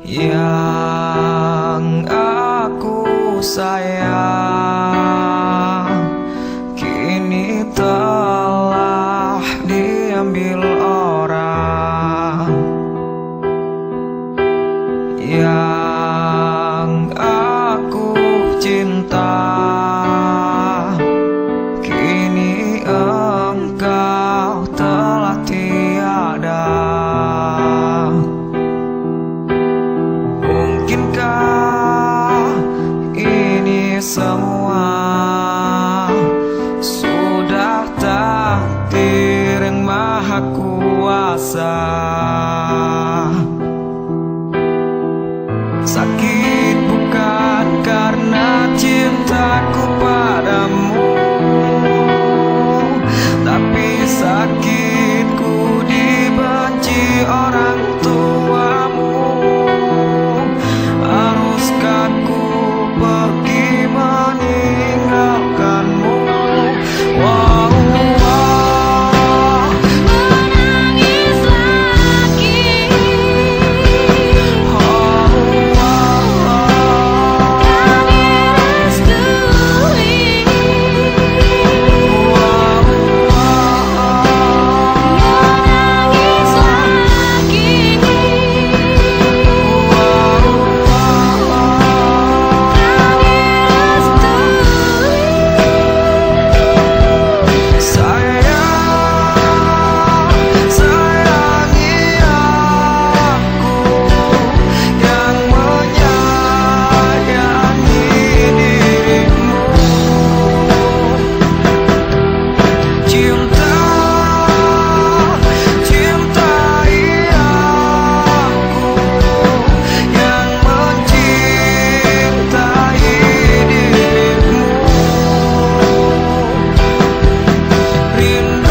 yang aku sayang kini telah diambil orang. Yang aku cinta kini engkau telah tiada. Mungkinkah ini semua sudah takdir yang maha kuasa? Sakit bukan karena cintaku padamu, tapi sakitku dibenci orang tuamu. Haruskah ku pergi meninggalkanmu? Wow, wow. Menangis lagi. Oh, wow. Tak direstui. Wow, wow. Menangis lagi. Wow, wow. Tak direstui. Sayangi aku yang menyayangi dirimu. Cintai aku yang mencintai dirimu. Rindukan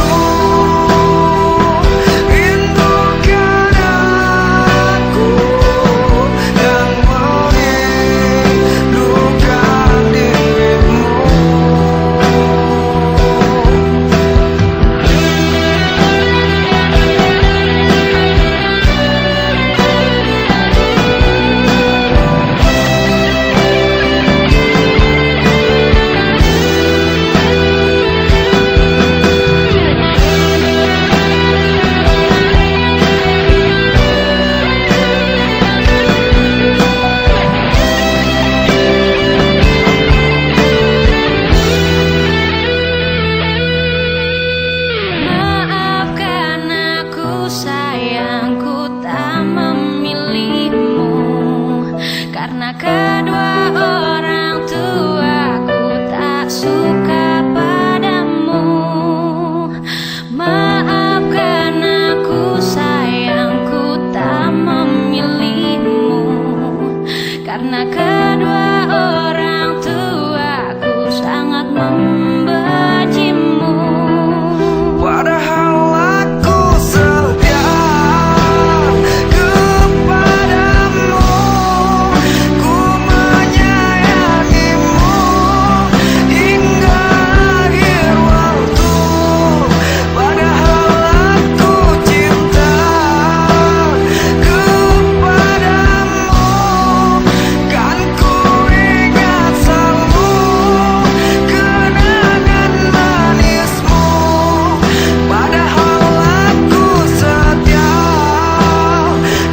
aku yang merindukan dirimu. Maafkan aku sayangku tak memilihmu, karena kedua orang tuaku tak suka padamu. Maafkan aku sayangku tak memilihmu, karena kedua orang tuaku sangat membencimu. Padahal aku setia kepadamu, ku menyayangimu hingga akhir waktu. Padahal aku cinta kepadamu, kan ku ingat selalu kenangan manismu. Padahal aku setia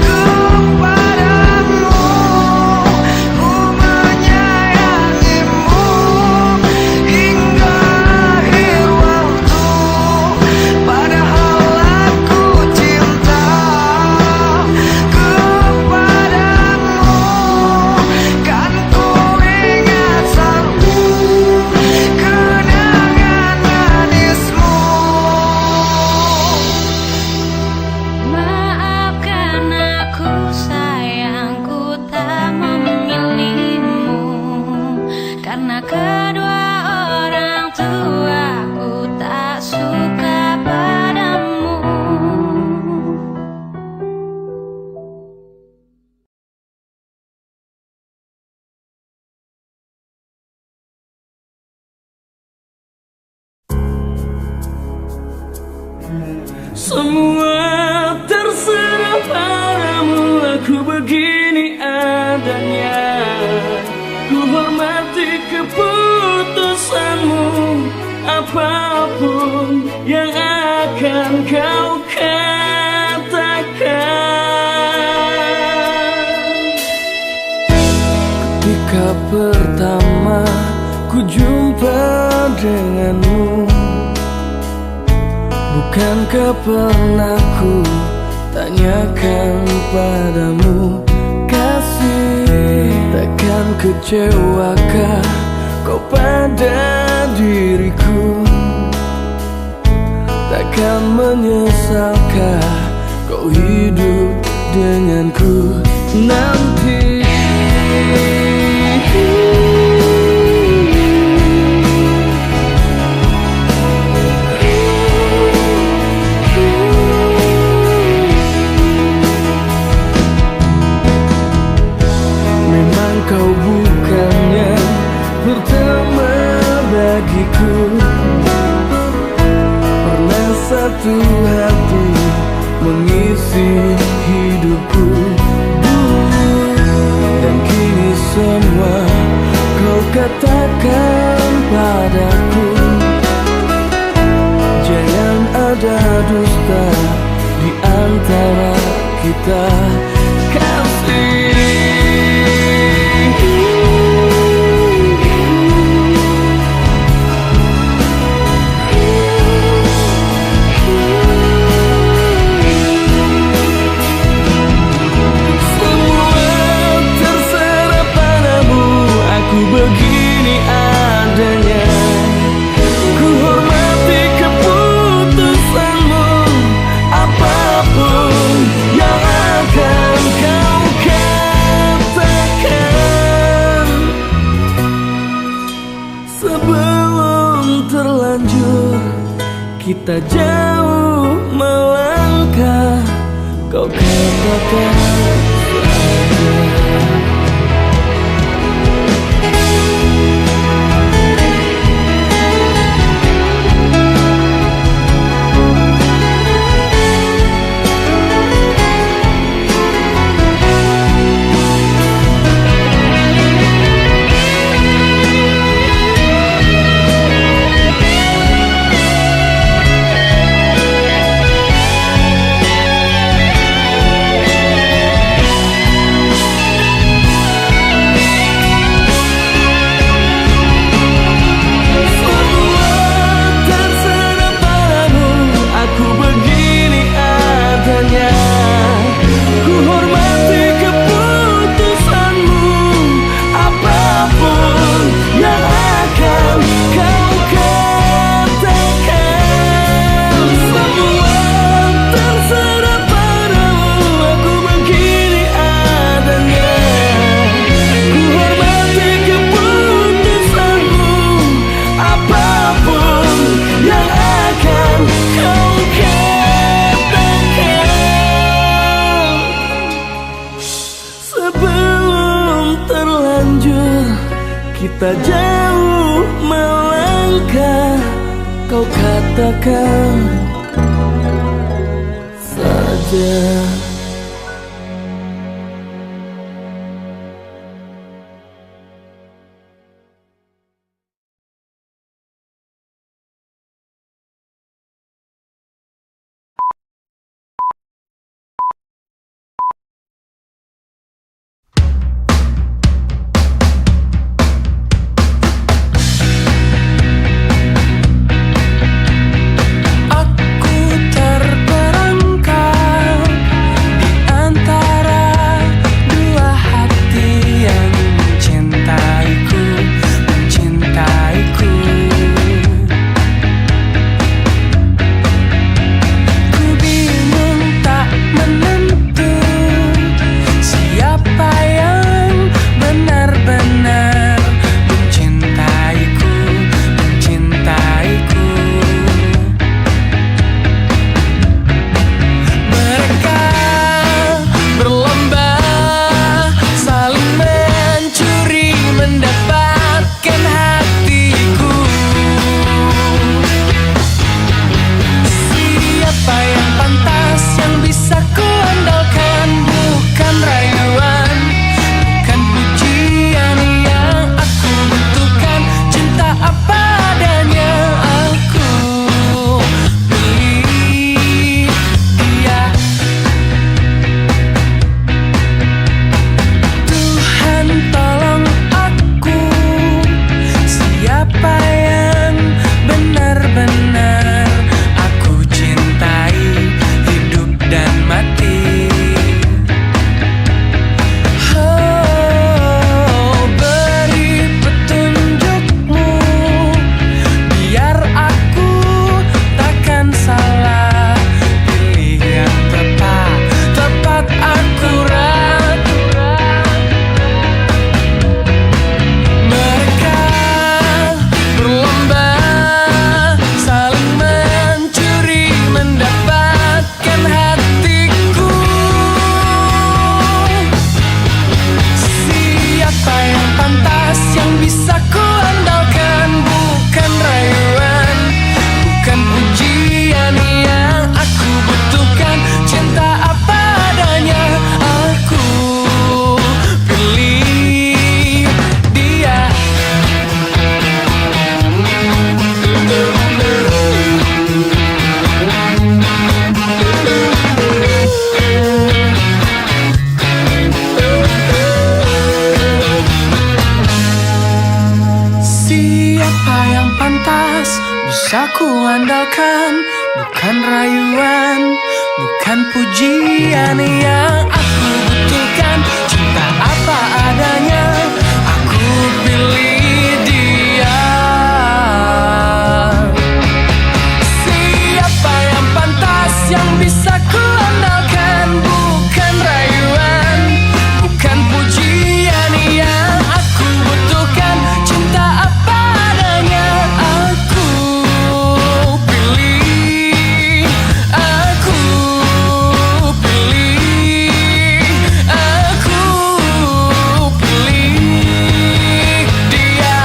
kepadamu, ku menyayangimu hingga akhir waktu. Padahal aku cinta kepadamu, kan ku ingat selalu kenangan manismu. Maafkan aku sayangku tak memilihmu, karena kedua orang tuaku tak suka padamu. Semua terserah padamu, aku begini pertama ku jumpa denganmu, bukankah pernah ku tanyakan padamu, kasih takkan kecewakah kau pada diriku, takkan menyesalkah kau hidup denganku nanti. Memang kau bukannya pertama bagiku, pernah satu hati mengisi hidupku, dan kini semua kau katakan padaku. Jangan ada dusta di antara kita, kasih. Begini adanya, ku hormati keputusanmu, apapun yang akan kau katakan. Sebelum terlanjur kita jauh melangkah, kau katakan saja. Kita jauh melangkah, kau katakan saja. Aku terperangkap bisa ku andalkan, bukan rayuan, bukan pujian yang aku butuhkan. Cinta apa adanya, aku pilih dia. Siapa yang pantas, yang bisa ku andalkan, bukan rayuan, bukan pujian yang aku butuhkan. Cinta apa adanya, aku pilih, aku pilih, aku pilih dia.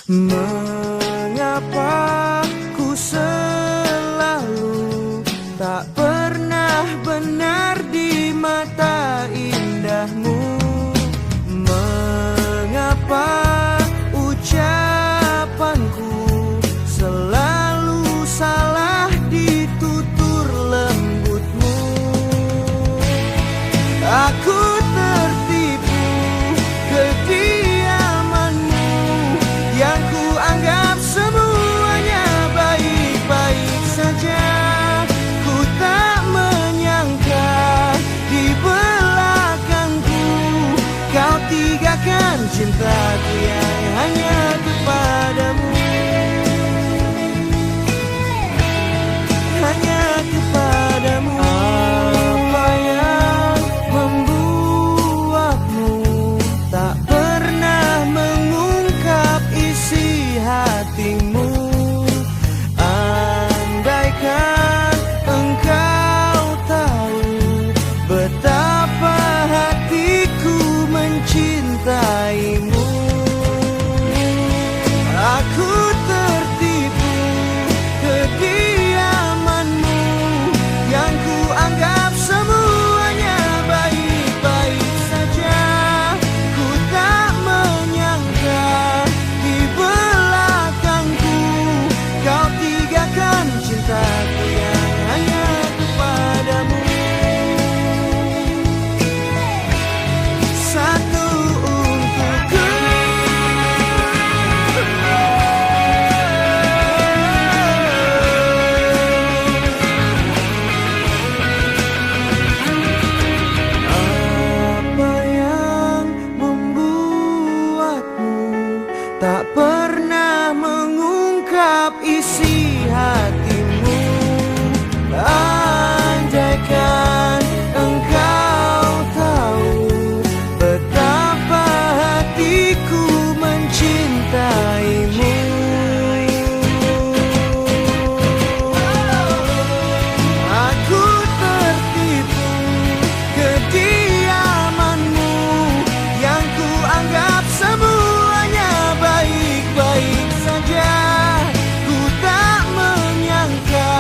Mengapa ku selalu tak pernah benar di mata indahmu? Mengapa ucapanku selalu salah di tutur lembutmu? Aku tertipu kediamanmu yang ku anggap semuanya baik-baik saja. Ku tak menyangka di belakangku kau tinggalkan cintaku yang hanya kepadamu, hanya kepadamu. Apa yang membuatmu tak pernah mengungkap isi hatimu? Andaikan engkau tahu betapa hatiku mencintaimu. Aku tertipu kediamanmu yang ku anggap semuanya baik-baik saja. Ku tak menyangka di belakangku kau tinggalkan cintaku yang hanya kepadamu. Satu untukku, apa yang membuatmu tak pernah mengungkap isi hatimu? Andaikan engkau tahu betapa hatiku mencintaimu. Aku tertipu kediamanmu yang ku anggap semuanya baik-baik saja. Ku tak menyangka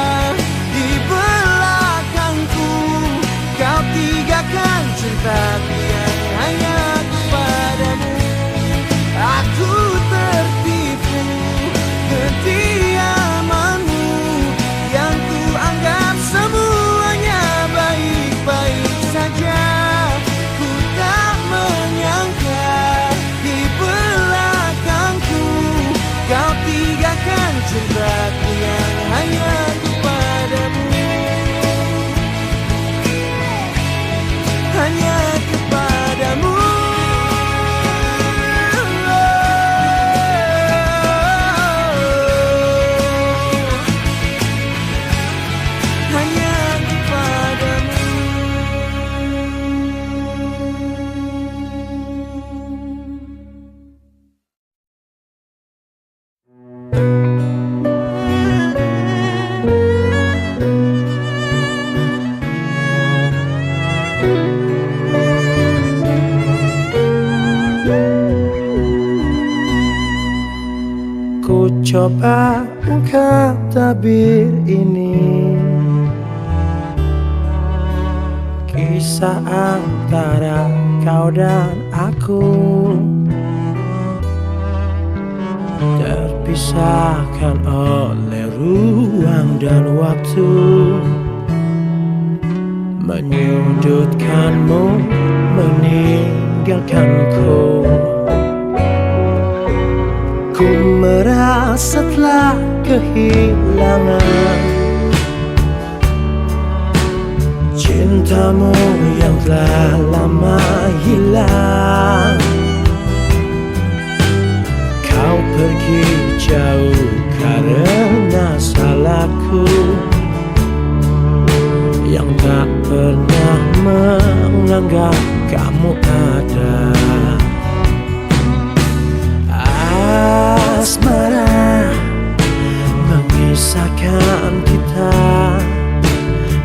di belakangku kau tinggalkan cintaku yang hanya kepadamu. Aku tertipu kediamanmu yang ku anggap semuanya baik-baik saja. Ku tak menyangka di belakangku kau tinggalkan cintaku yang hanya kepadamu, hanya kepadamu. Hanya kepadamu. Ku coba ungkap tabir ini, kisah antara kau dan aku. terpisahkan oleh ruang dan waktu, menyudutkanmu, meninggalkanku. Ku merasa telah kehilangan cintamu yang telah lama hilang. Kau pergi jauh karena salahku yang tak pernah menganggap kamu ada. Asmara mengisahkan kita,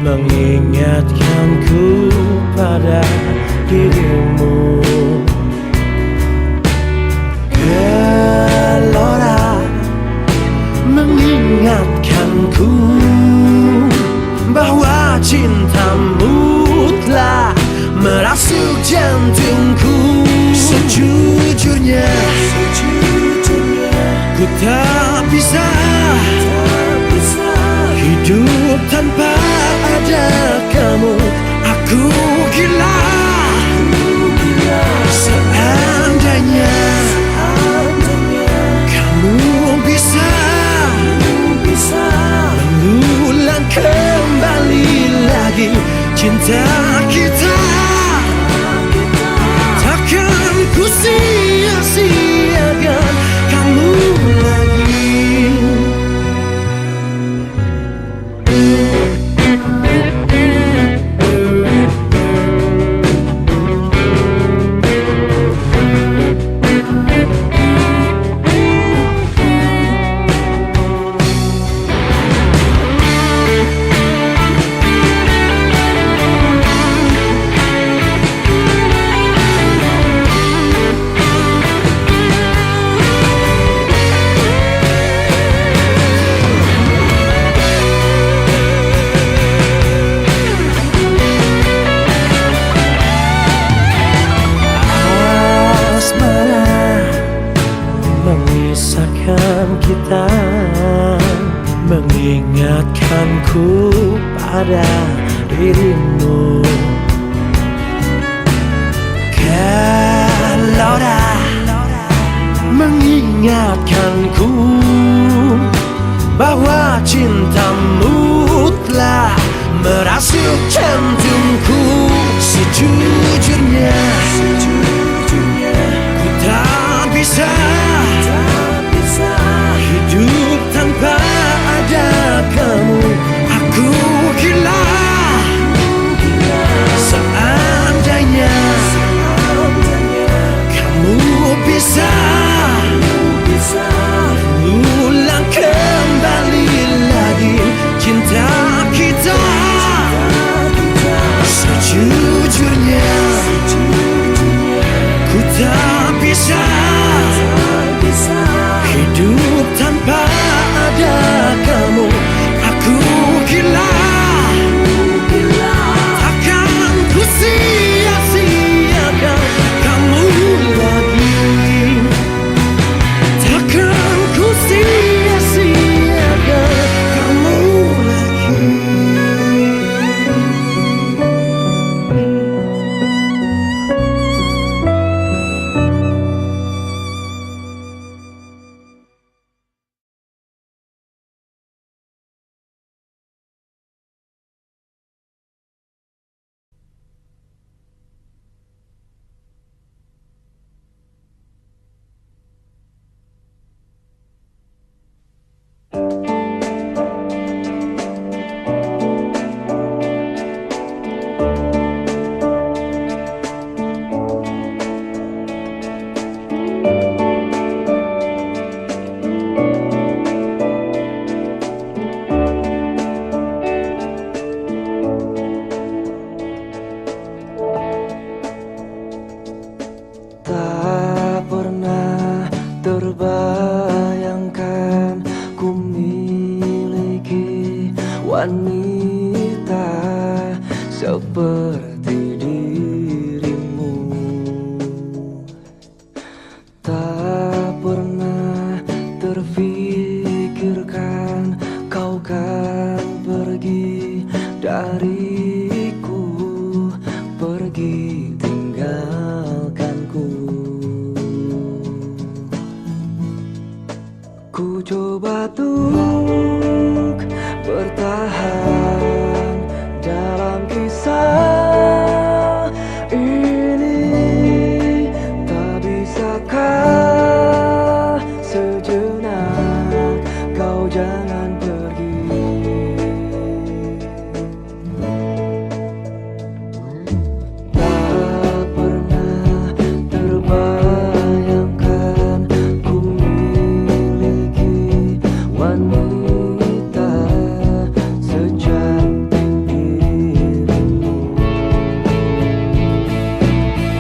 mengingatkanku pada dirimu. Gelora mengingatkanku bahwa cintamu telah merasuk jantungku. Sejujurnya ku tak bisa hidup tanpa ada kamu. Aku gila seandainya kamu bisa mengulang kembali lagi cinta kita. Takkan ku sia-siakan kamu lagi. Kita mengingatkanku pada dirimu. Gelora mengingatkanku bahwa cintamu telah merasuk jantungku. Sejujurnya ku tak bisa hidup tanpa ada kamu. Aku gila seandainya kamu bisa mengulang kembali lagi cinta kita. Sejujurnya ku tak bisa hidup tanpa ada kamu. Aku gila, takkan ku sia-siakan kamu lagi. Takkan ku sia-siakan kamu lagi. wanita seperti dirimu. Tak pernah terfikir hariku pergi tinggalkanku. Ku coba untuk bertahan dalam kisah ini. Tak bisakah sejenak kau jangan pergi. Tak pernah terbayangkan ku miliki wanita secantik dirimu.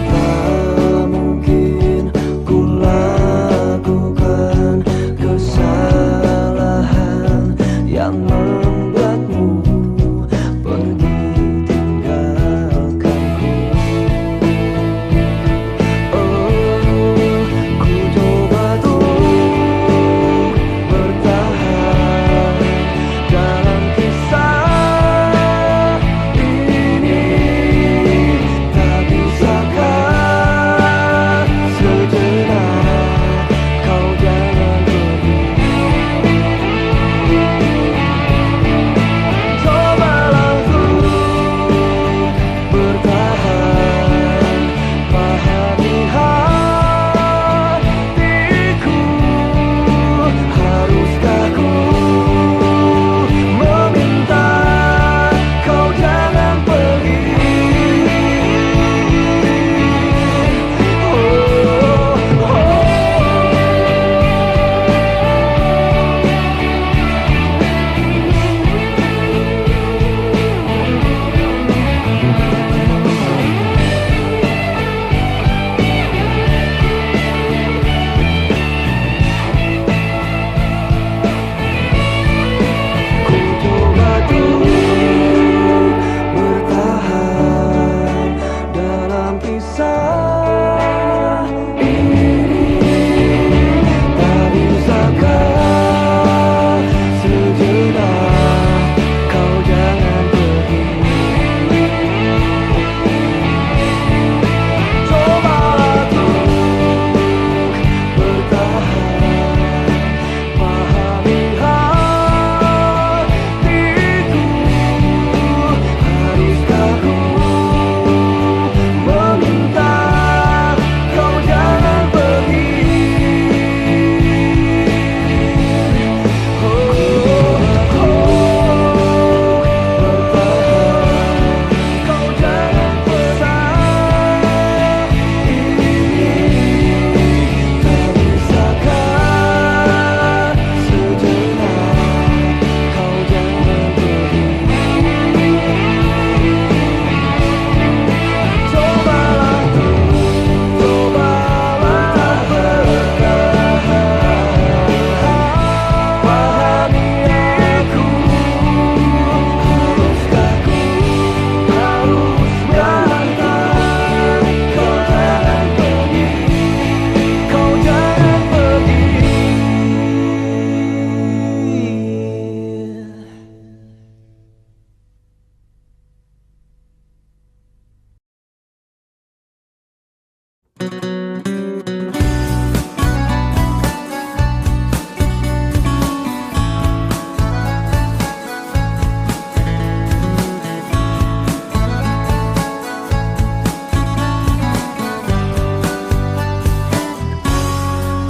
Tak mungkin ku lakukan kesalahan yang membuatmu pergi tinggalkanku. Ku coba untuk bertahan dalam kisah ini. Tak bisakah sejenak kau jangan pergi. Cobalah untuk bertahan, pahami hatiku. Haruskah ku meminta kau jangan pergi? Ku coba untuk bertahan dalam kisah ini. Tak bisakah sejenak kau jangan pergi. Cobalah untuk bertahan, pahami hatiku. Haruskah ku meminta kau jangan pergi? Bertahan, kau jangan pergi. Tak bisakah sejenak kau jangan pergi. Cobalah bertahan, pahami aku. Haruskah ku harus bertahan? Kau jangan pergi, kau jangan pergi.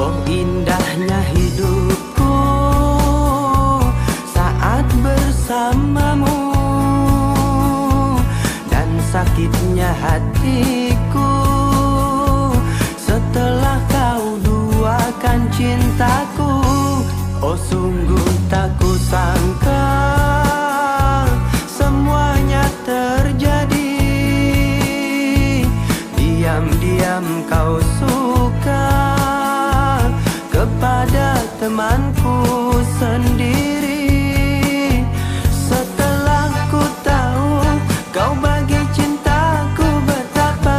Oh indahnya hidupku saat bersamamu, dan sakitnya hatiku setelah kau duakan cintaku. Oh sungguh tak kusangka semuanya terjadi. Diam-diam kau suka kepada temanku sendiri. Setelah ku tahu kau bagi cintaku betapa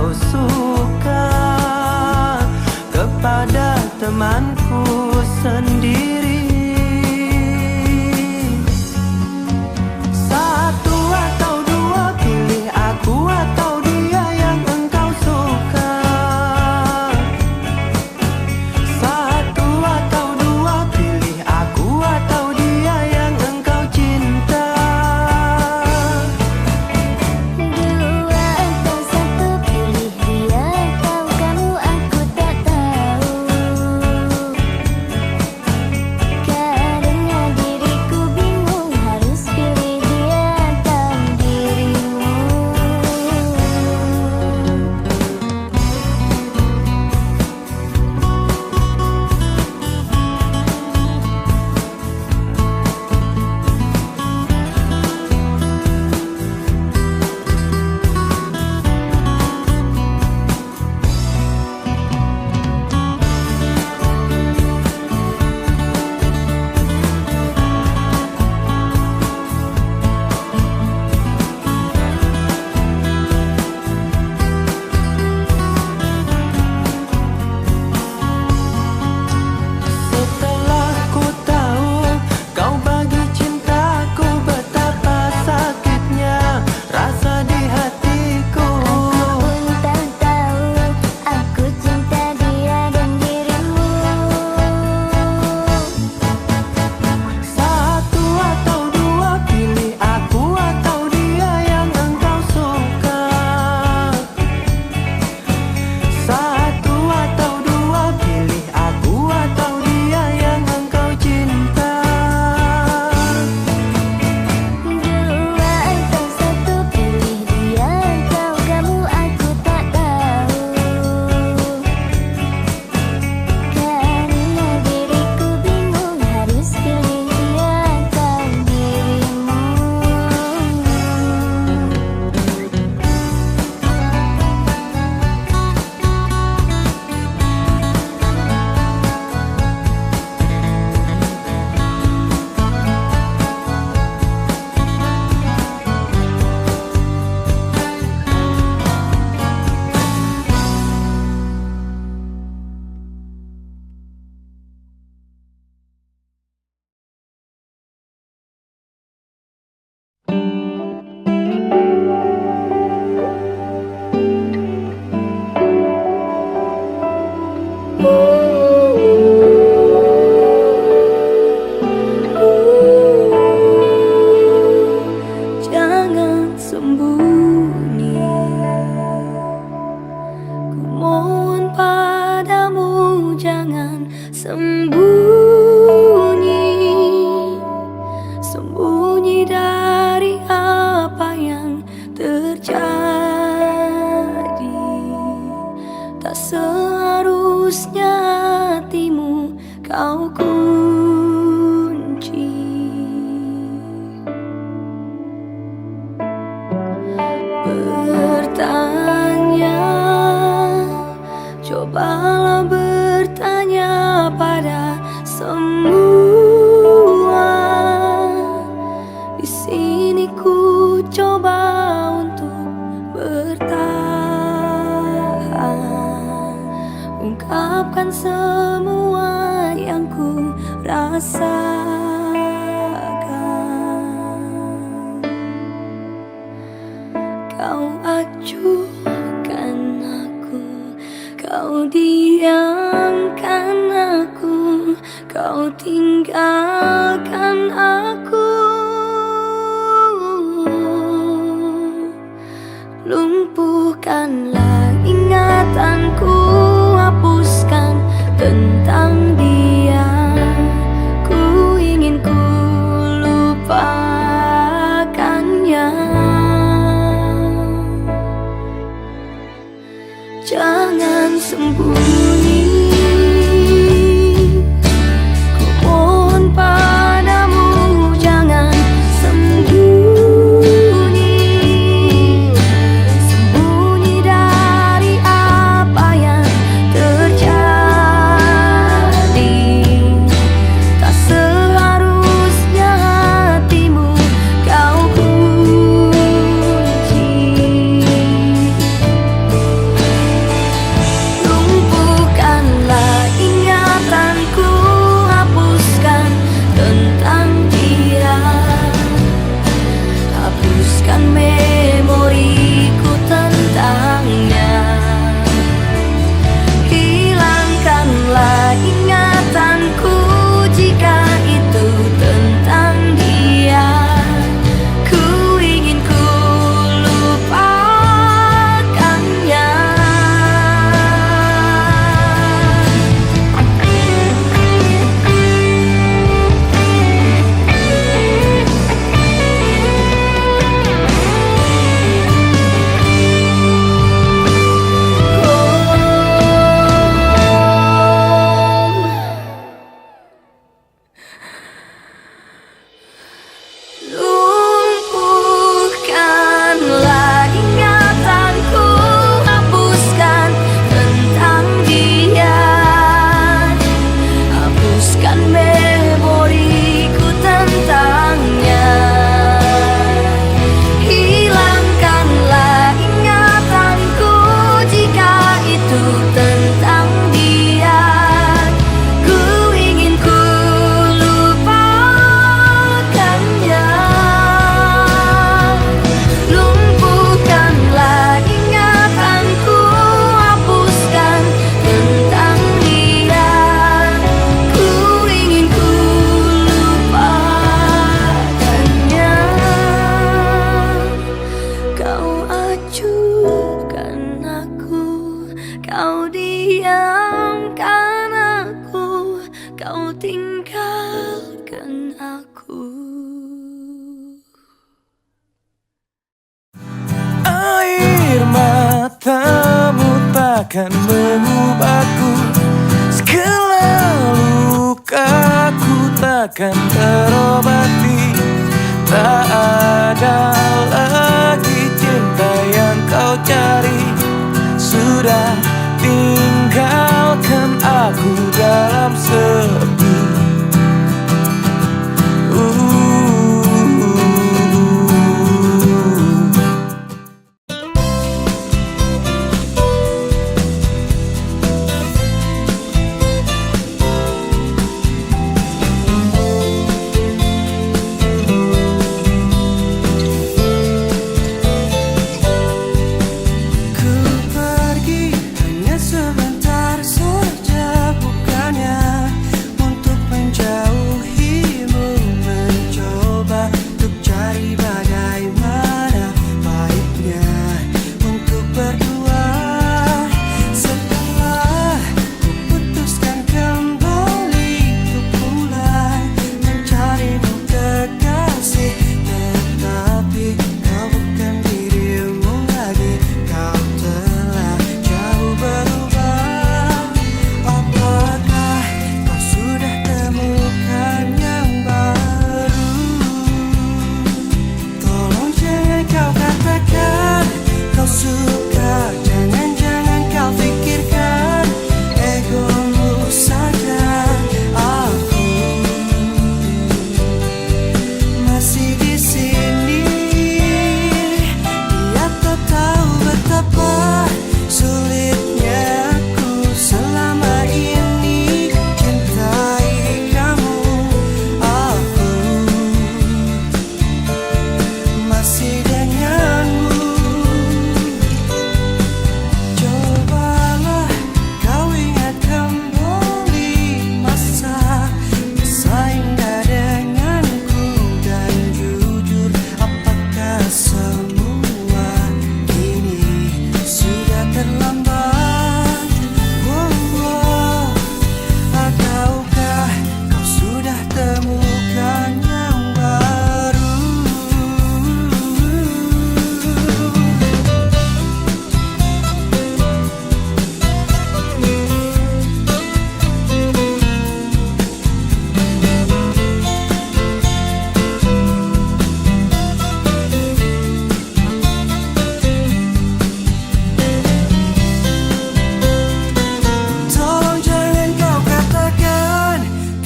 engkau suka kepada temanku sendiri. Satu atau dua, pilih aku atau dia yang engkau suka. Satu atau dua, pilih aku atau dia yang engkau cinta. Dua atau satu, pilih dia atau kamu, aku tak tahu. Karena diriku bingung harus pilih dia atau dirimu. Setelah ku tahu kau bagi cintaku, betapa sakitnya rasa di hatiku. Pun tak tahu aku cinta dia dan dirimu. Satu atau dua, pilih aku atau dia yang engkau suka. Satu atau dua, pilih aku atau dia yang engkau cinta. Dua atau satu, pilih dia atau kamu, aku tak tahu. Karena diriku bingung harus pilih dia atau dirimu. Jangan sembunyi, ku mohon padamu, jangan sembunyi. Sembunyi dari apa yang terjadi. Tak seharusnya hatimu kau kunci. Bertanya, cobalah bertanya pada semua. Di sini ku coba untuk bertahan, ungkapkan semua yang ku rasakan. Kau acuhkan aku, kau diamkan aku, kau tinggalkan aku. Lumpuhkanlah ingatanku, hapuskan tentang dia. Ku ingin ku lupakannya. Jangan sembunyi, ku mohon padamu, jangan sembunyi. Sembunyi dari apa yang terjadi. Tak seharusnya hatimu kau kunci. Kau diamkan aku, kau tinggalkan aku. Air matamu takkan mengubahku, segala lukaku takkan terobati. Tak ada lagi cinta yang kau cari, sudah tinggalkan aku dalam sepi.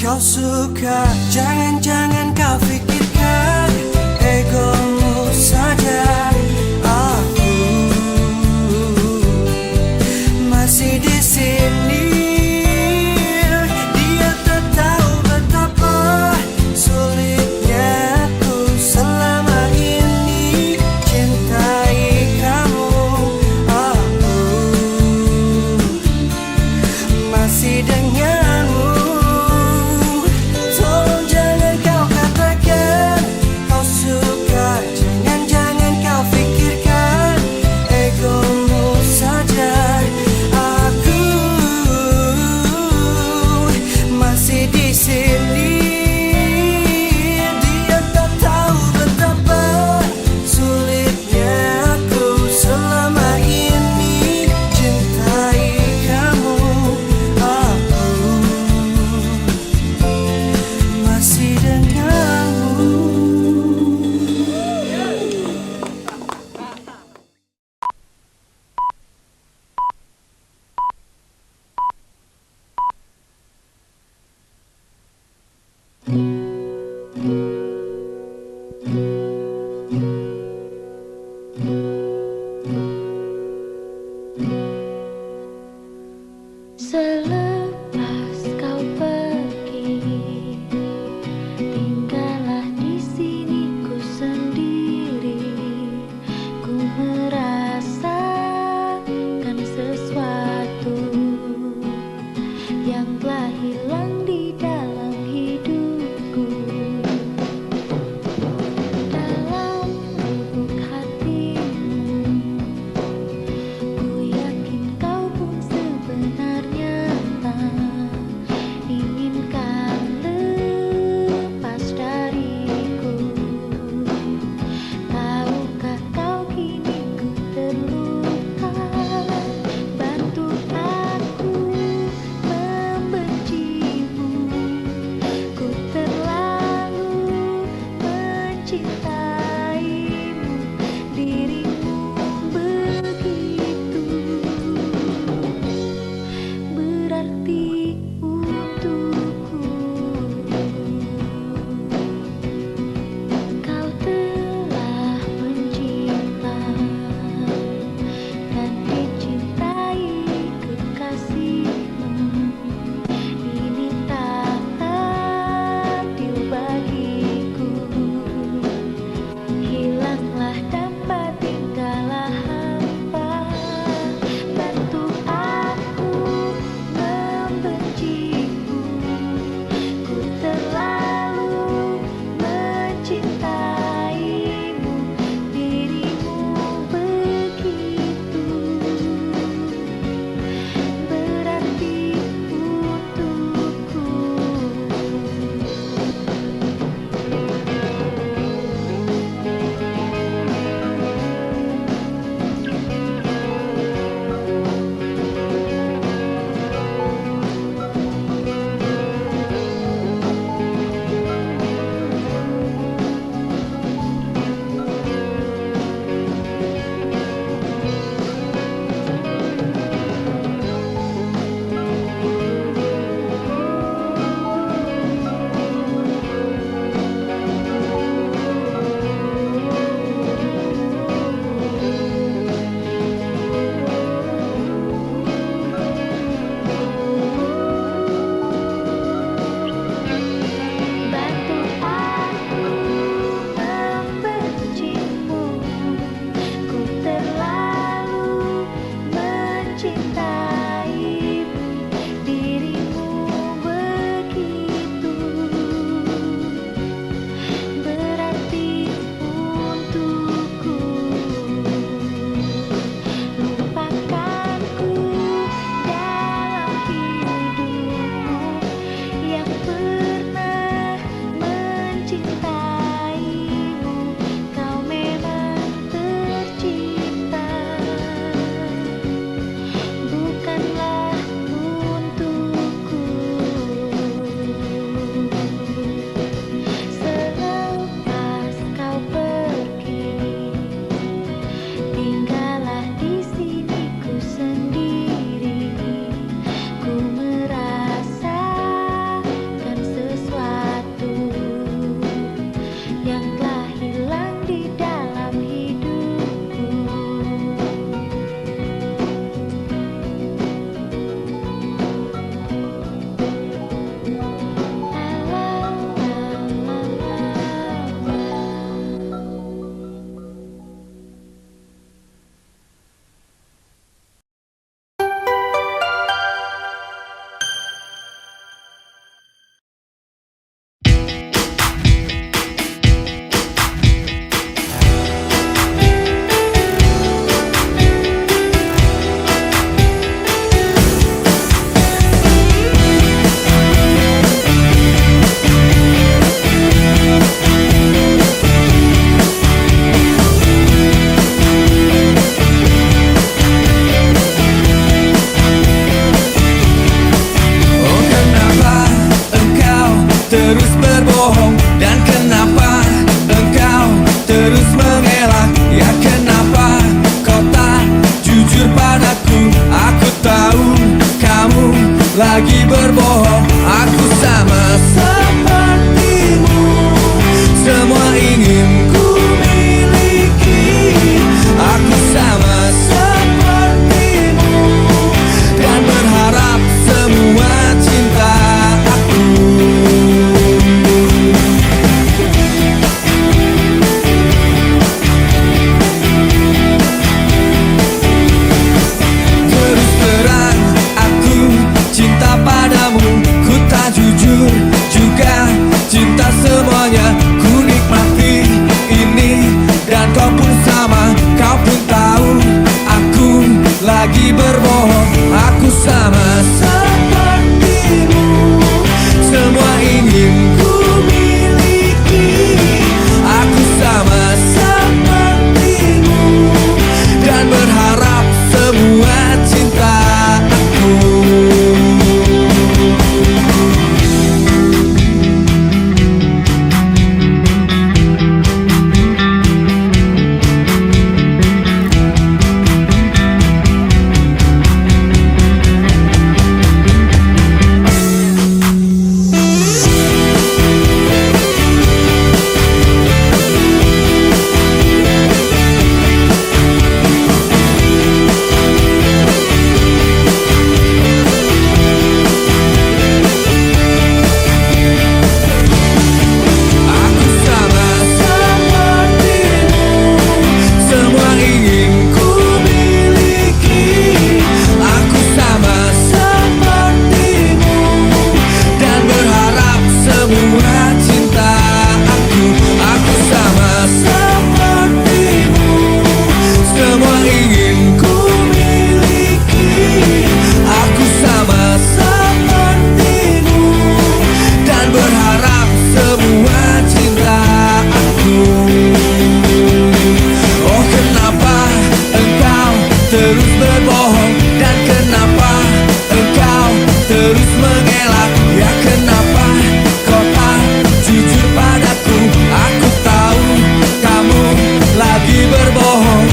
Kau suka, jangan-jangan kau pikirkan egomu saja. Aku masih di sini. Dia tak tahu betapa sulitnya aku selama ini cintai kamu. Aku masih denganmu. Selepas kau pergi, tinggallah di sini ku sendiri. Ku merasakan sesuatu yang telah hilang di dalam hidupku. Dalam lubuk hatimu, ku yakin kau pun lagi berbohong. Aku sama sepertimu, semua ingin ku miliki. Aku sama sepertimu dan berharap semua cinta aku. Terus terang aku cinta padamu, ku tak jujur juga cinta semuanya. Ku nikmati ini dan kau pun sama. Kau pun tahu aku lagi berbohong. Aku sama sepertimu, semua ingin ku miliki. Aku sama sepertimu dan berharap semua cinta aku. Terus berbohong dan kenapa engkau terus mengelak? Ya kenapa kau tak jujur padaku? Aku tahu kamu lagi berbohong.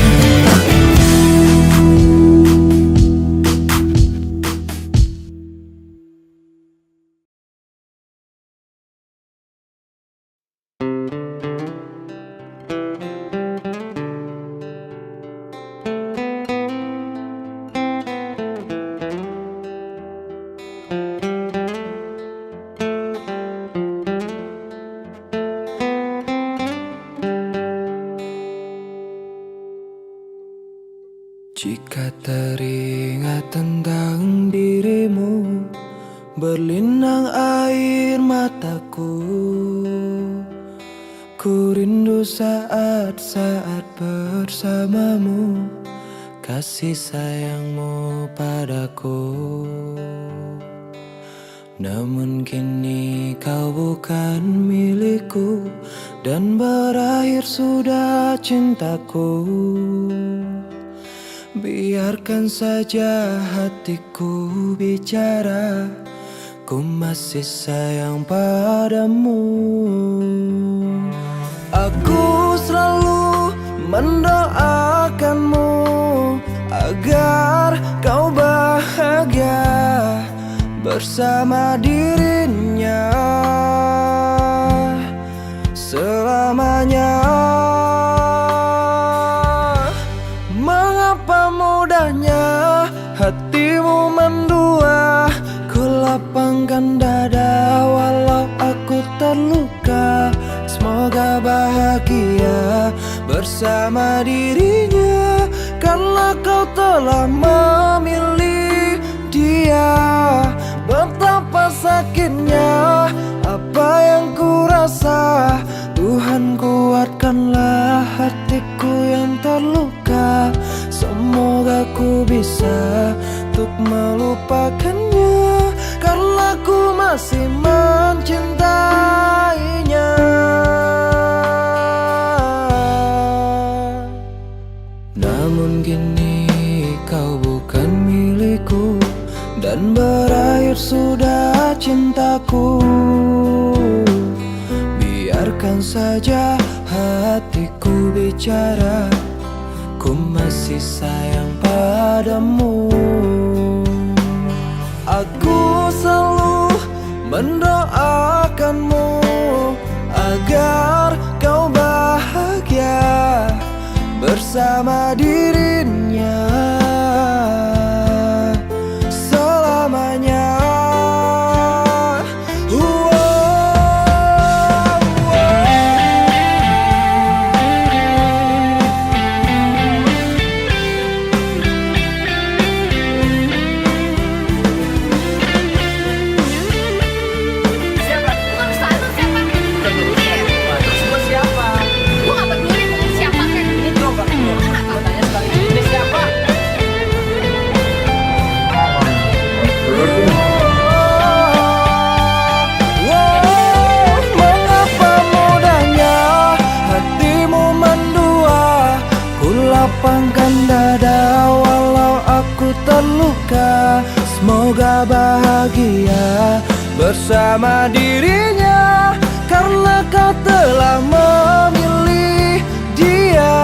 Jika teringat tentang dirimu, berlinang air mataku. Ku rindu saat-saat bersamamu, kasih sayangmu padaku. Namun kini kau bukan milikku, dan berakhir sudah cintaku. Biarkan saja hatiku bicara, ku masih sayang padamu. Aku selalu mendoakanmu agar kau bahagia bersama dirinya selamanya. Mengapa mudahnya hatimu mendua? Ku lapangkan dada walau aku terluka. Semoga bahagia bersama dirinya, karena kau telah memilih dia. Betapa sakitnya apa yang ku rasa. Tuhan kuatkanlah hatiku yang terluka. Semoga ku bisa untuk melupakannya, karena ku masih mencintainya. Namun kini kau bukan milikku, dan berakhir sudah cintaku. Biarkan saja hatiku bicara, ku masih sayang padamu. Aku lapangkan dada walau aku terluka. Semoga bahagia bersama dirinya, karena kau telah memilih dia.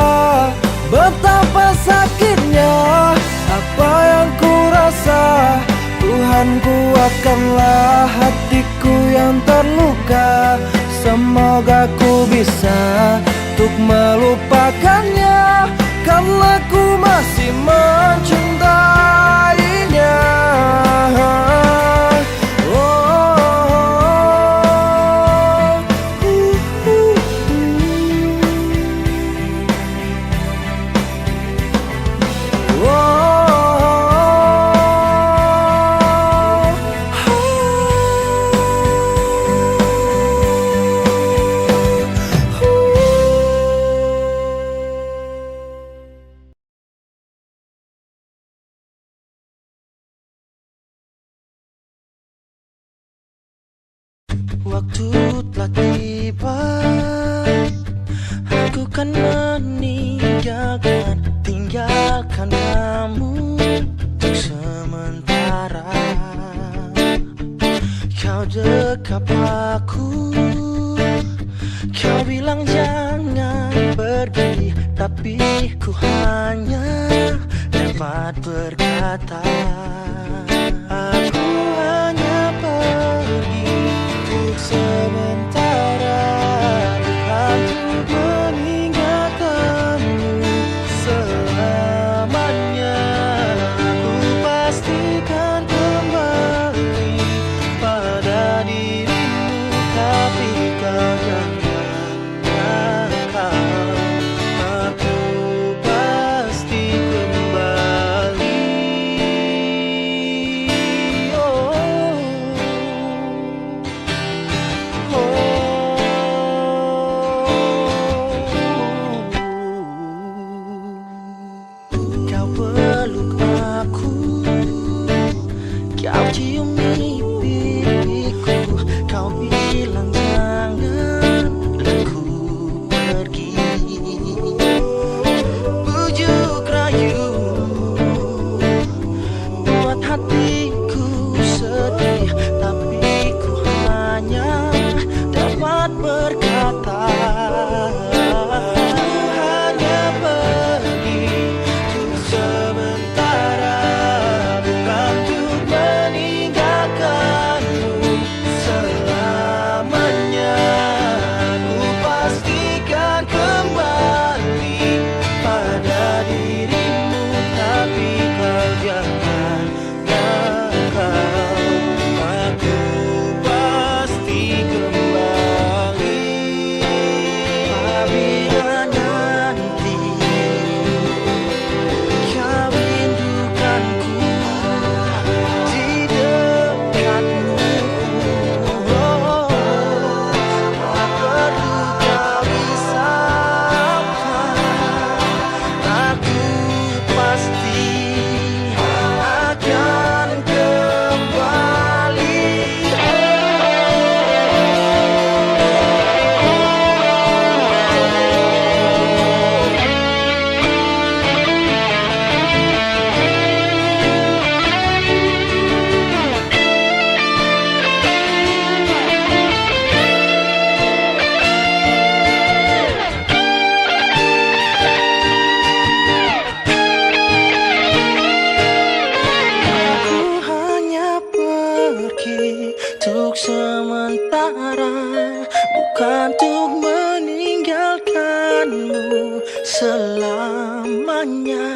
Betapa sakitnya apa yang ku rasa, Tuhan kuatkanlah hatiku yang terluka. Semoga ku bisa untuk melupakannya, karena ku masih mencintainya. Waktu telah tiba, aku kan tinggalkan kamu untuk sementara. Kau dekap aku, kau bilang jangan pergi, tapi ku hanya dapat berkata, aku hanya pergi sementara, bukan untuk meninggalkanmu selamanya. Aku pastikan kembali pada dirimu, tapi kau jangan nakal. Aku pasti kembali. Kau peluk aku, kau cium pipiku, kau bilang jangan aku pergi. Bujuk rayu buat hatiku sedih, tapi ku hanya dapat berkata, hanya pergi untuk sementara, bukan untuk meninggalkanmu selamanya. Ku pastikan kembali pada dirimu, tapi kau jangan nakal. Aku pasti kembali apabila nanti kau rindukanku di dekatmu. Tak perlu kau risaukan, aku pasti akan kembali. Aku hanya pergi untuk sementara, bukan untuk meninggalkanmu selamanya.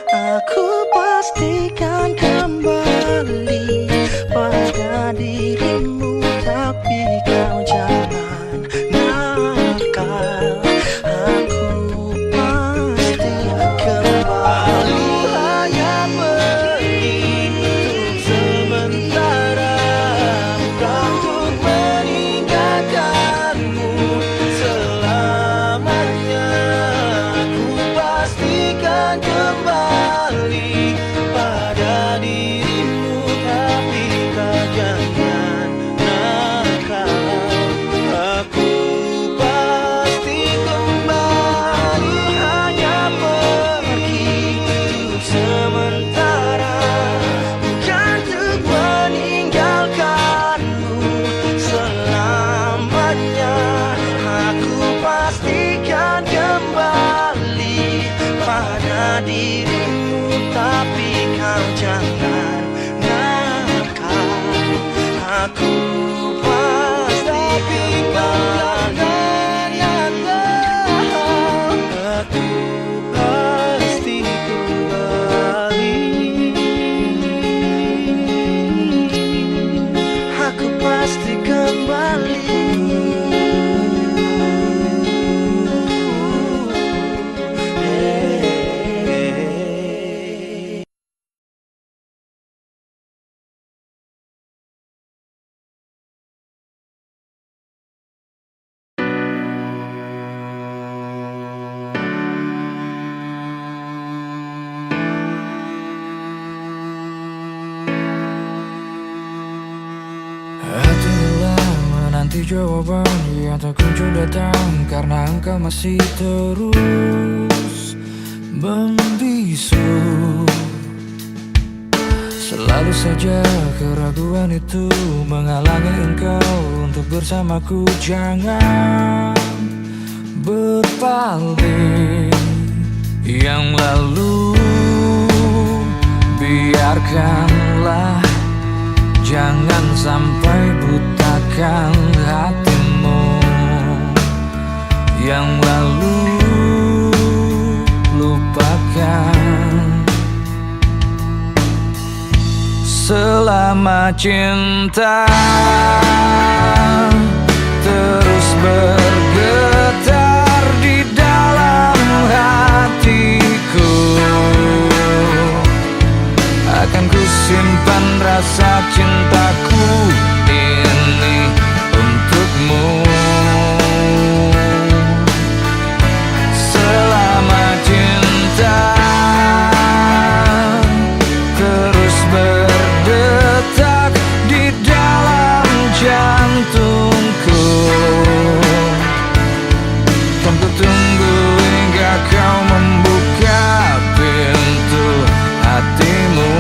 Aku pastikan kembali pada dirimu, tapi kau jangan nakal. Aku pasti kembali. Hanya pergi untuk sementara, bukan untuk meninggalkanmu Hati lelah menanti jawaban yang tak kunjung datang, karena engkau masih terus membisu. Selalu saja keraguan itu menghalangi engkau untuk bersamaku. Jangan berpaling, yang lalu biarkanlah. Jangan sampai butakan hatimu, yang lalu lupakan. Selama cinta terus bergetar di dalam hatiku, akan ku simpan rasa cintaku ini untukmu. Selama cinta terus berdetak di dalam jantungku, kan ku tunggu hingga kau membuka pintu hatimu.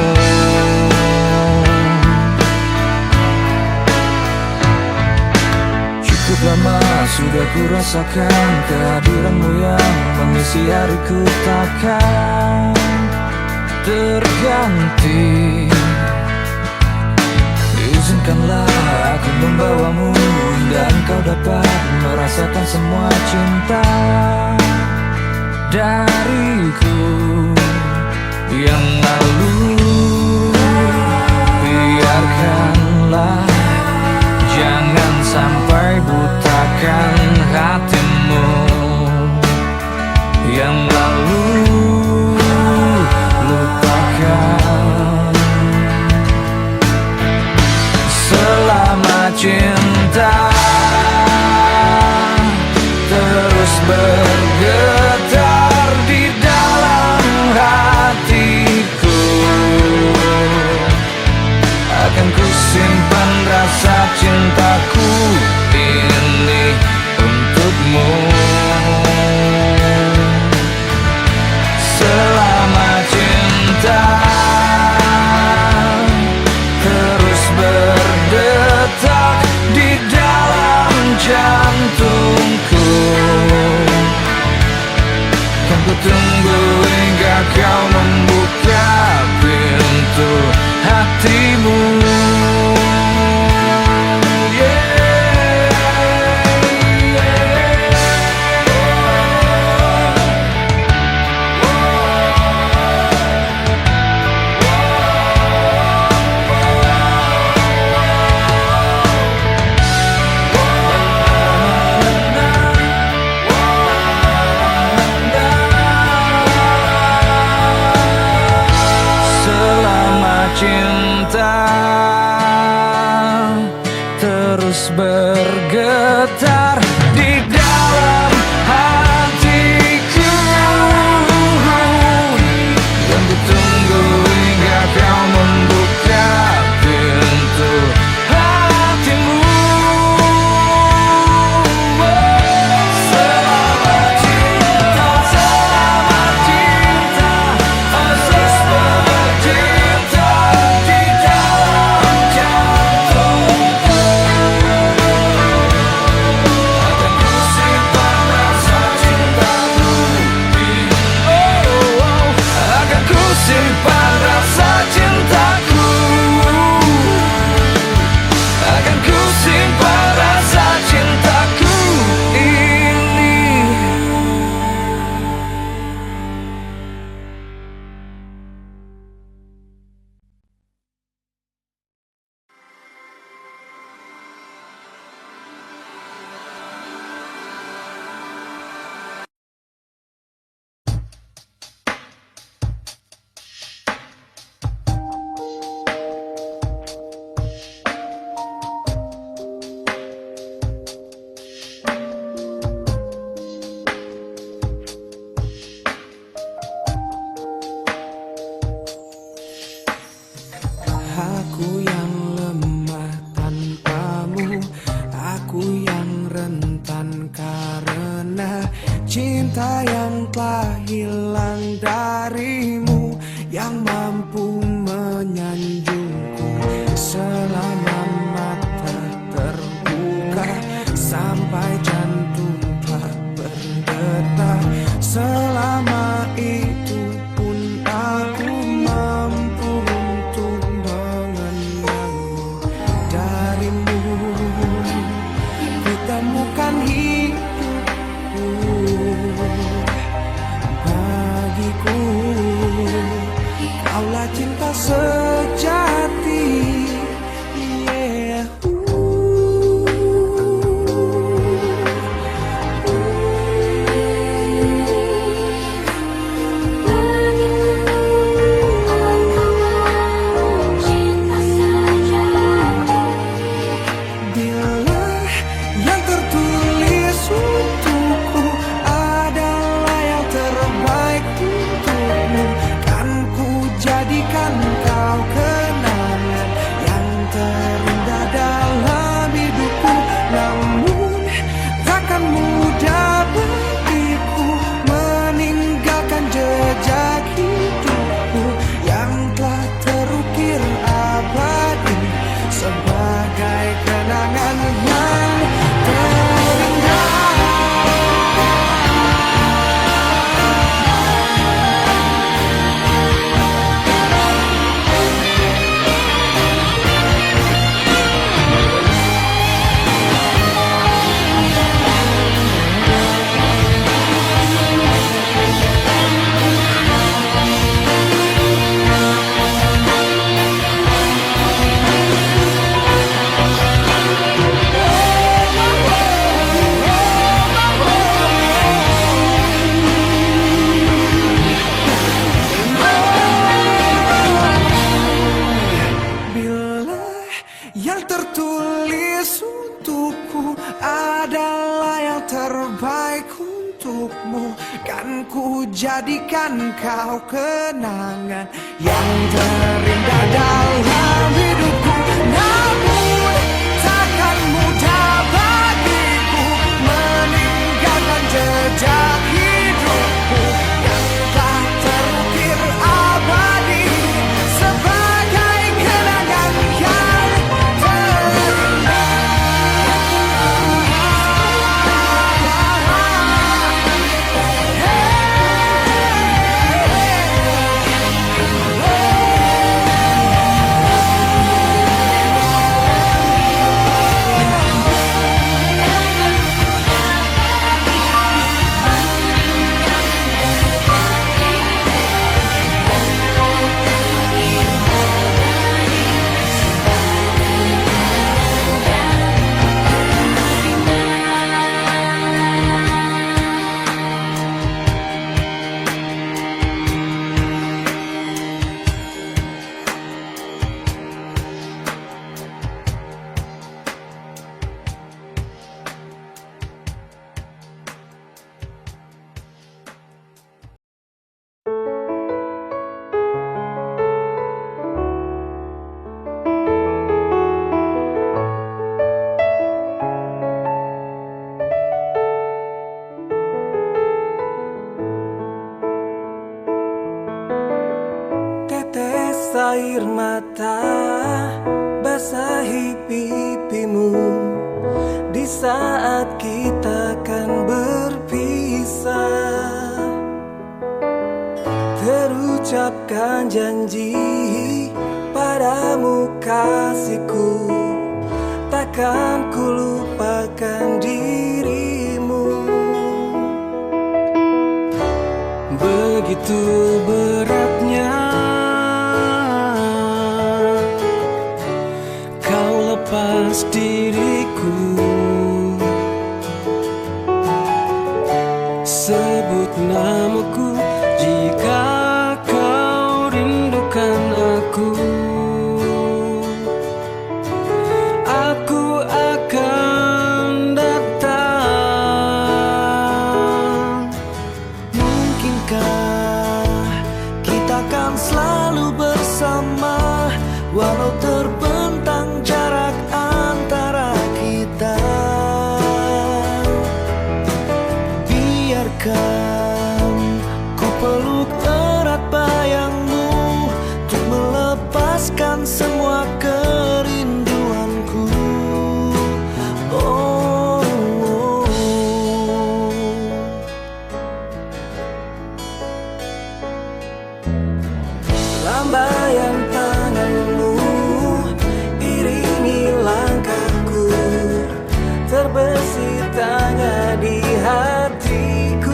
Cukup lama sudah ku rasakan kehadiranmu yang mengisi hariku, takkan terganti. Izinkanlah aku membawamu dan kau dapat merasakan semua cinta dariku. Yang lalu biarkanlah, jangan sampai butakan hatimu. Yang lalu lupakan. Selama cinta terus bergetar di dalam hatiku, akan ku simpan rasa cintaku ini untukmu. Selama cinta terus berdetak di dalam jantungku, kan ku tunggu hingga kau membuka pintu hatimu. Cinta terus bergetar di dalam hatiku, dan ku tunggu hingga kau membuka pintu hatimu. Selama cinta, selama cinta terus bercinta di dalam jantungku, akan ku simpan rasa cintaku ini. Akan ku simpan rasa cintaku, akan ku simpan rasa cintaku ini. Aku yang lemah tanpa tertulis untukku adalah yang terbaik untukmu. Kan ku jadikan kau kenangan yang terindah dalam hidupku. Namun takkan mudah bagiku meninggalkan jejak hidupku yang tak terukir abadi sebagai kenangan yang air mata basahi pipimu di saat kita akan berpisah. Terucapkan janji padamu kasihku, takkan ku lupakan dirimu. Begitu beratnya lepas diriku, sebut namaku jika kau rindukan aku. Aku akan datang. Mungkinkah kita akan selalu bersama walau terbentang jarak antara kita. Biarkan ku peluk erat bayangmu untuk melepaskan semua kerinduanku. Oh, oh. Lambaian tanganmu iringi langkahku, terbesit tanya di hatiku.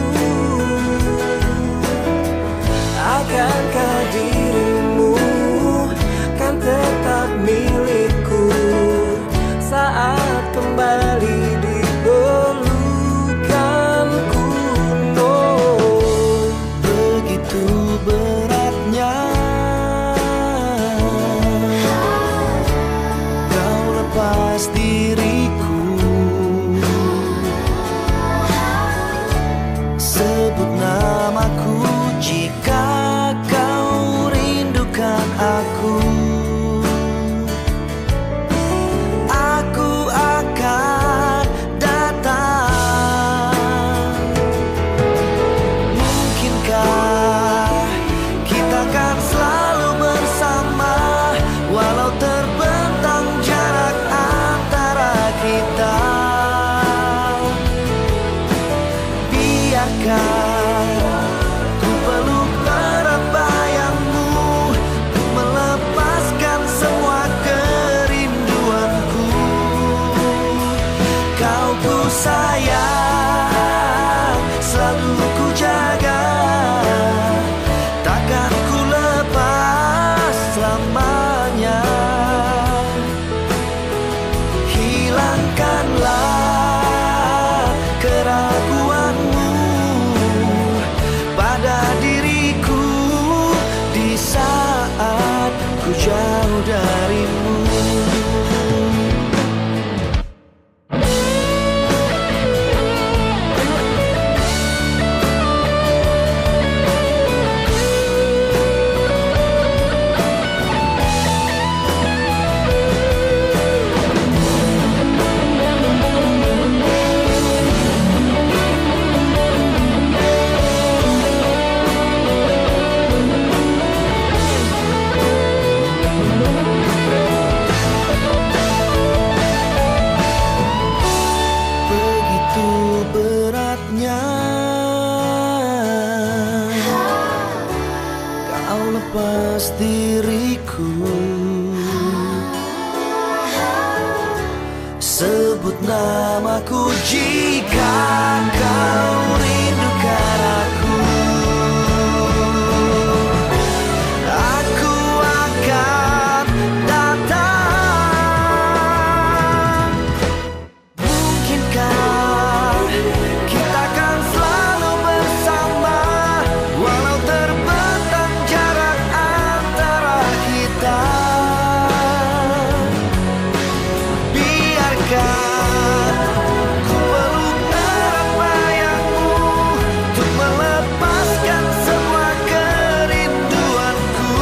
Akankah dirimu kan tetap milikku saat kembali di pelukanku? Oh, begitu beratnya kau lepas diriku. Sebut namaku jika kau rindukan aku. Aku akan datang. Mungkinkah kita akan selalu bersama walau terbentang jarak antara namaku jika kau rindukan aku. Aku akan datang. Mungkinkah kita akan selalu bersama, walau terbentang jarak antara kita. Biarkan ku peluk erat bayangmu untuk melepaskan semua kerinduanku.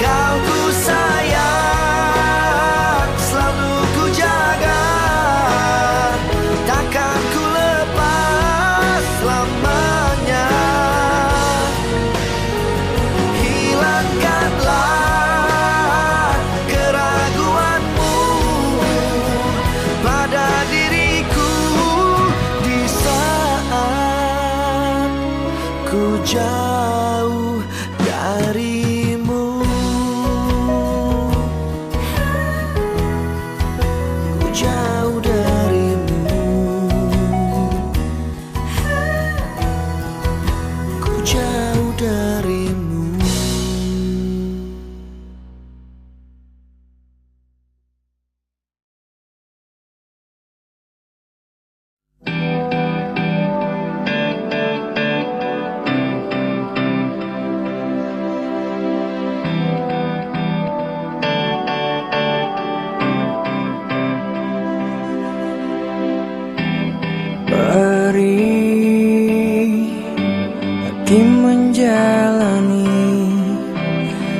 Kau ku sayang, selalu ku jaga, takkan ku lepas selamanya. Hilangkanlah keraguanmu pada diriku di saat ku jauh darimu. Ku jauh darimu. Ku jauh darimu. Perih hati menjalani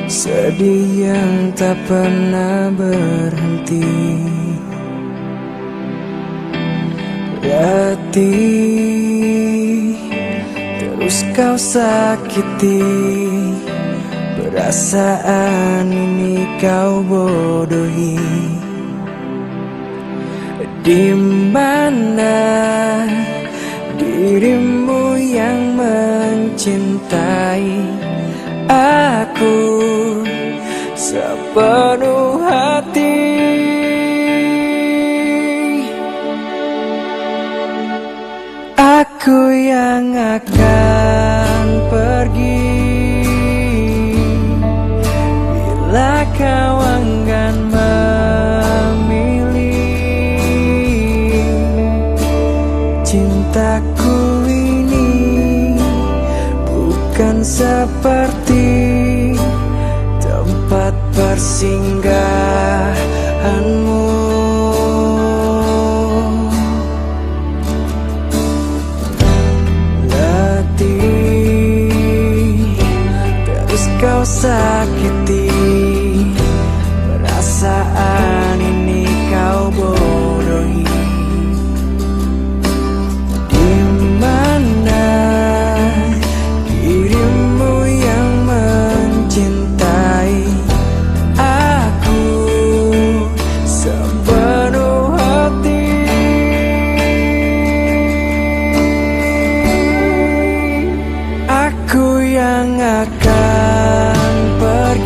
sedih yang tak pernah berhenti. Letih terus kau sakiti, perasaan ini kau bodohi. Di mana dirimu yang mencintai aku sepenuh hati? Aku yang akan pergi bila kau enggan cintaku ini bukan seperti tempat persinggahanmu. Letih terus kau sakiti, perasaan ini kau bodohi. Akan pergi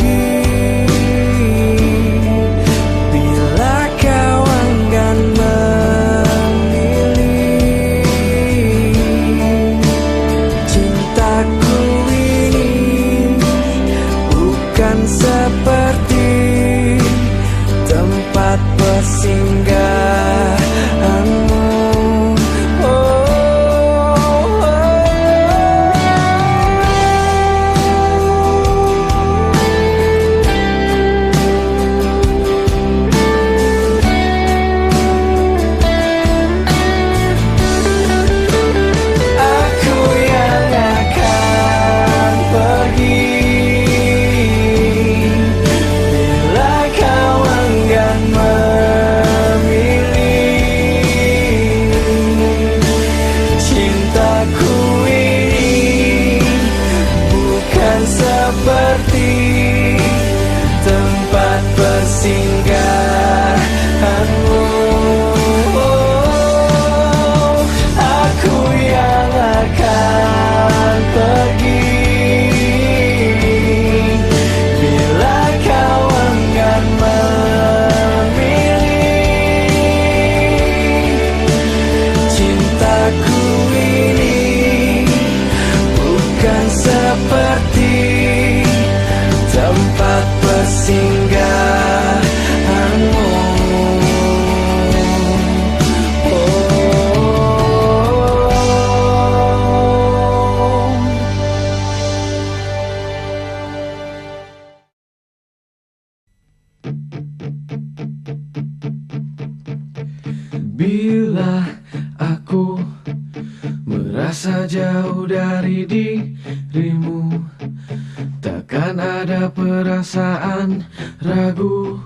Bila aku merasa jauh dari dirimu, takkan ada perasaan ragu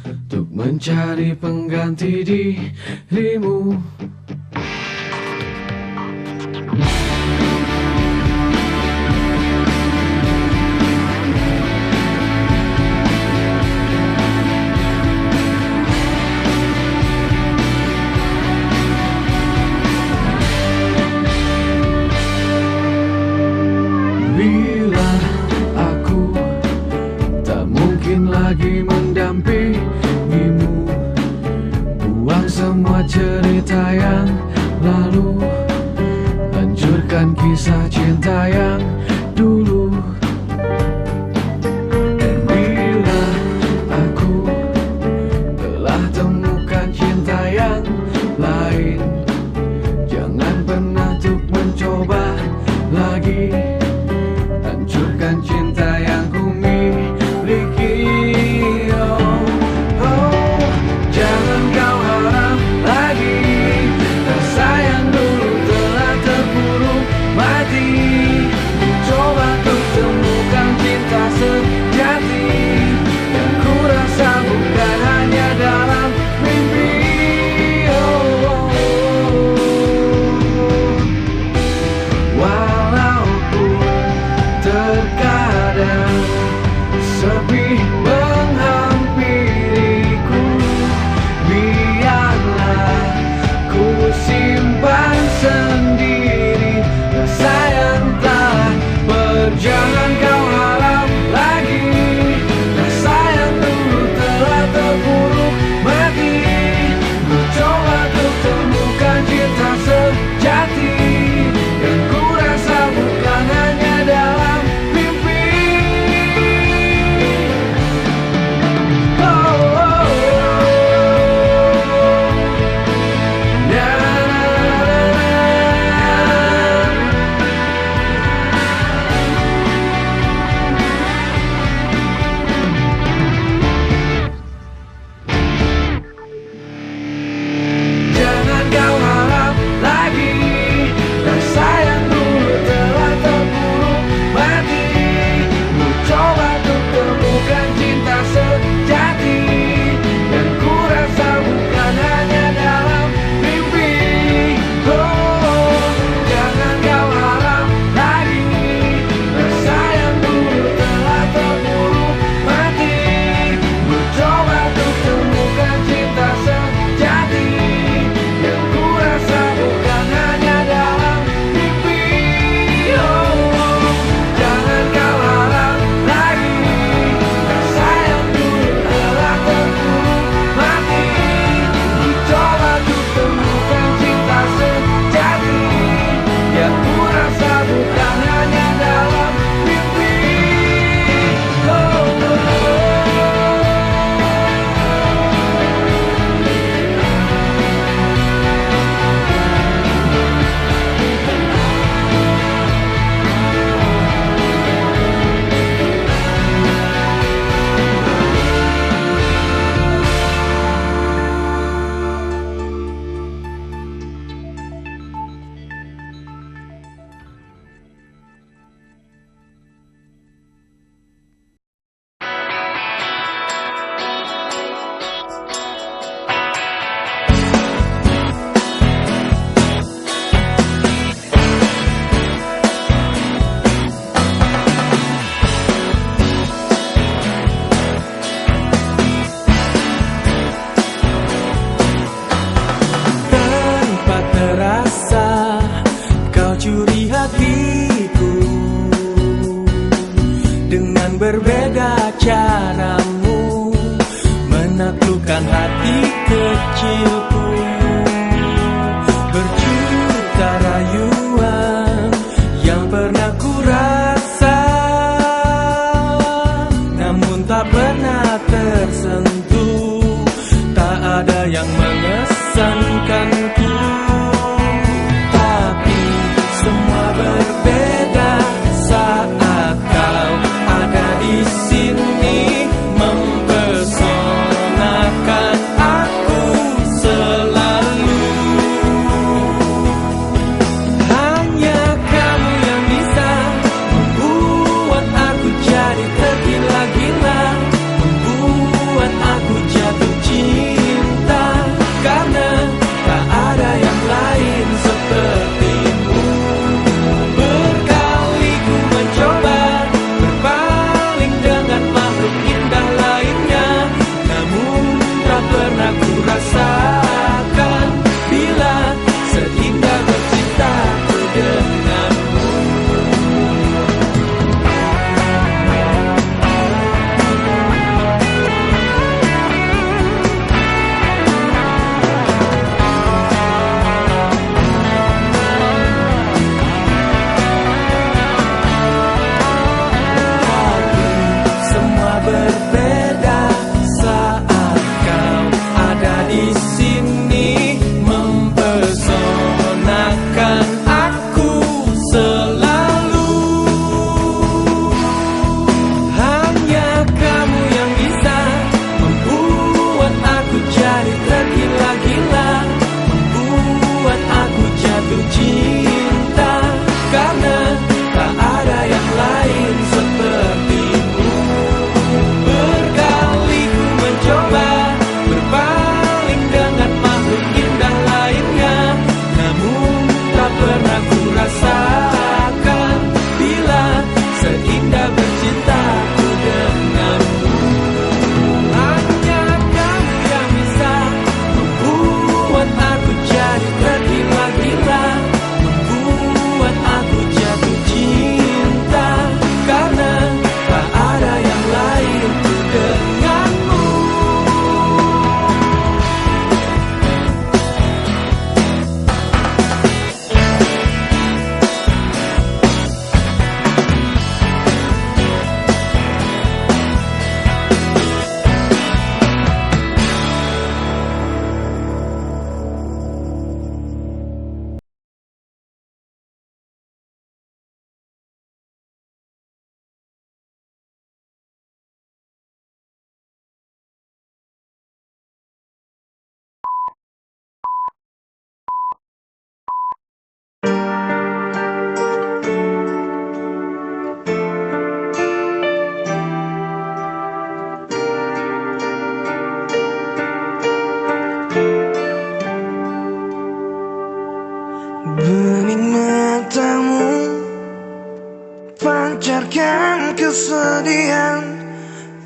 untuk mencari pengganti dirimu. Bila aku tak mungkin lagi mendampingimu, buang semua cerita yang lalu, hancurkan kisah cinta yang dulu. Dan bila aku telah temukan cinta yang lain, jangan pernah untuk mencoba lagi hancurkan cinta yang ku miliki. Oh, oh, jangan kau harap lagi rasa yang dulu telah terpuruk mati. Coba untuk temukan cinta sejati yang ku rasa bukan hanya dalam mimpi. Oh, oh, oh. Walaupun terkadang sepi menghampiriku, biarlah ku simpan sendiri rasa yang telah berjalan. Kau harap lagi rasa yang dulu telah terpuruk mati. Mencoba untuk temukan cinta sejati yang ku rasa bukan hanya dalam mimpi. Oh, oh, oh. Na, na, na, jangan kau harap lagi rasa yang dulu telah terpuruk mati. Mencoba untuk temukan cinta sejati yang ku rasa bukan hanya dalam mimpi. Oh, jangan kau harap lagi rasa yang dulu telah terpuruk mati. Mencoba untuk temukan cinta sejati yang ku rasa bukan hanya dalam mimpi. Oh, jangan kau harap lagi rasa yang dulu telah terpuruk mati. Mencoba untuk temukan cinta sejati yang ku rasa bukan hanya dalam mimpi. Oh, oh, oh. Tanpa terasa kau curi hatiku dengan berbeda caramu menaklukkan hati kecilku. Berjuta rayuan yang pernah ku rasa, namun tak pernah tersentuh. Tak ada yang mengesankanku, tapi semua berbeda saat kau ada di sini, mempesonakan aku selalu.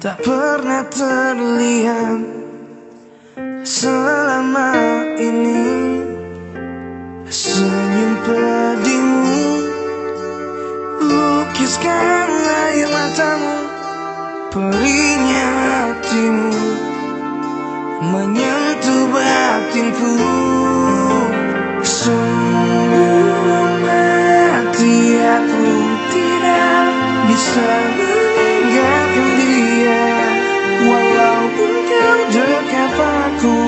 tak pernah terlihat selama ini. Senyum pedihmu, lukiskan air matamu, perihnya hatimu menyentuh batinku. Sungguh mati aku tidak bisa meninggalkan dia, walaupun kau dekat aku.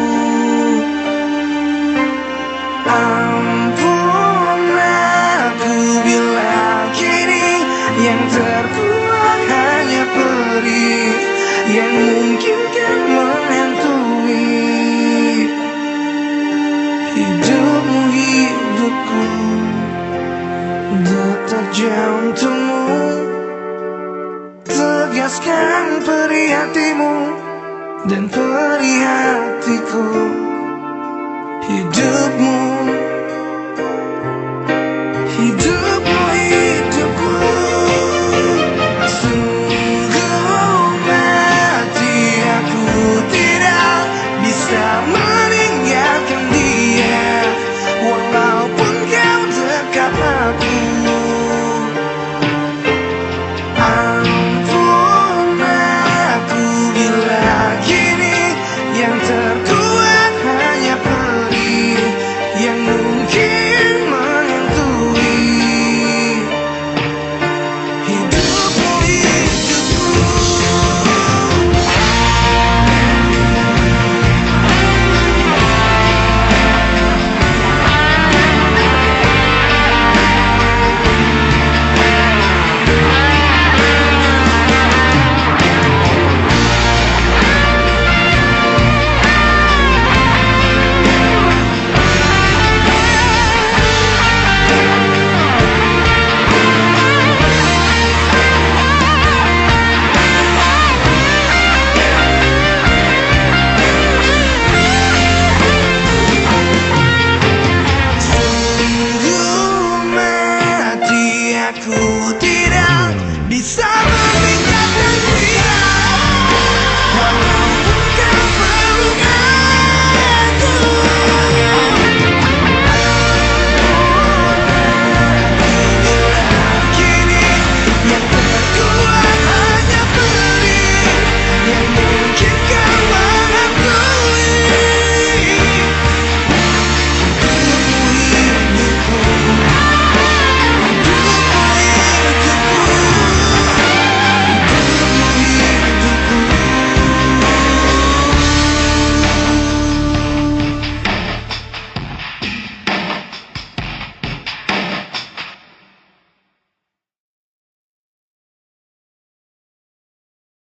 Ampun aku bila kini yang terkuat hanya perih yang mungkin kan menghantui hidupku. Detak jantungmu, tegaskan perih hatimu dan perih hatiku. Hidupmu